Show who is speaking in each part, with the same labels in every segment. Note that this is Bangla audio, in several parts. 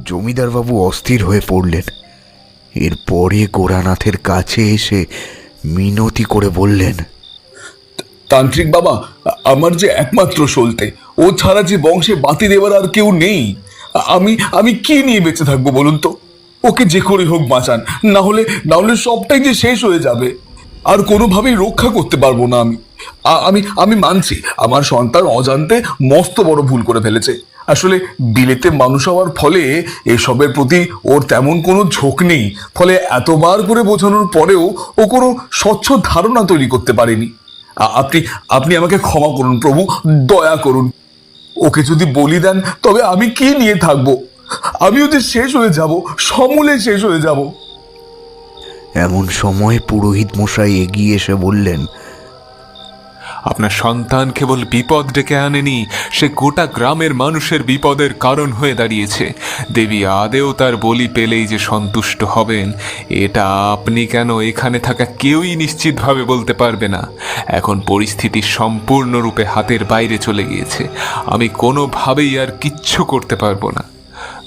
Speaker 1: জমিদারবাবু অস্থির হয়ে পড়লেন। এরপরে গোরানাথের কাছে এসে মিনতি করে বললেন,
Speaker 2: তান্ত্রিক বাবা, আমার যে একমাত্র সলতে, ও ছাড়া যে বংশে বাতি দেওয়ার আর কেউ নেই। আমি আমি কি নিয়ে বেঁচে থাকবো বলুন তো? ওকে যে করে হোক বাঁচান, না হলে সবটাই যে শেষ হয়ে যাবে। আর কোনোভাবেই রক্ষা করতে পারবো না আমি। আমি আমি মানছি আমার সন্তান অজান্তে মস্ত বড় ভুল করে ফেলেছে। আসলে বিলেতে মানুষ হওয়ার ফলে এসবের প্রতি ওর তেমন কোনো ঝোঁক নেই। ফলে এতবার করে বোঝানোর পরেও ও কোনো স্বচ্ছ ধারণা তৈরি করতে পারেনি। আপনি আপনি আমাকে ক্ষমা করুন প্রভু, দয়া করুন। ওকে যদি বলি দেন তবে আমি কি নিয়ে থাকবো? আমিও যে শেষ হয়ে যাব, সমূলে শেষ হয়ে যাব।
Speaker 1: এমন সময় পুরোহিত মশাই এগিয়ে এসে বললেন,
Speaker 3: আপনার সন্তান কেবল বিপদ ডেকে আনেনি, সে গোটা গ্রামের মানুষের বিপদের কারণ হয়ে দাঁড়িয়েছে। দেবী আদেও তার বলি পেলেই যে সন্তুষ্ট হবেন, এটা আপনি কেন এখানে থাকা কেউই নিশ্চিতভাবে বলতে পারবে না। এখন পরিস্থিতি সম্পূর্ণরূপে হাতের বাইরে চলে গিয়েছে। আমি কোনোভাবেই আর কিচ্ছু করতে পারবো না।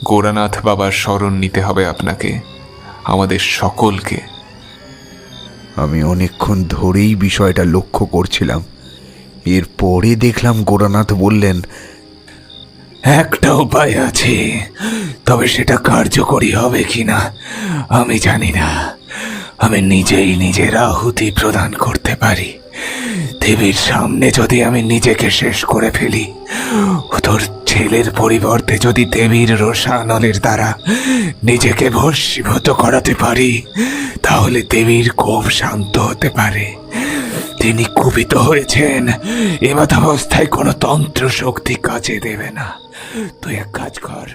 Speaker 3: গোরানাথ বাবার শরণ নিতে হবে আপনাকে, আমাদের সকলকে।
Speaker 1: আমি অনেকক্ষণ ধরেই বিষয়টা লক্ষ্য করছিলাম। এরপরে দেখলাম গোরানাথ বললেন,
Speaker 4: একটা উপায় আছে, তবে সেটা কার্যকরী হবে কিনা আমি জানি না। আমি নিজেই নিজের আহুতি প্রদান করতে পারি। দেবীর সামনে যদি আমি নিজেকে শেষ করে ফেলি, তোর ছেলের পরিবর্তে যদি দেবীর রোষানলের দ্বারা নিজেকে ভস্মীভূত করাতে পারি, তাহলে দেবীর ক্ষোভ শান্ত হতে পারে। তিনি কুপিত হয়েছেন, এমতাবস্থায় কোনো তন্ত্র শক্তি কাজে দেবে না। তুই এক কাজ কর,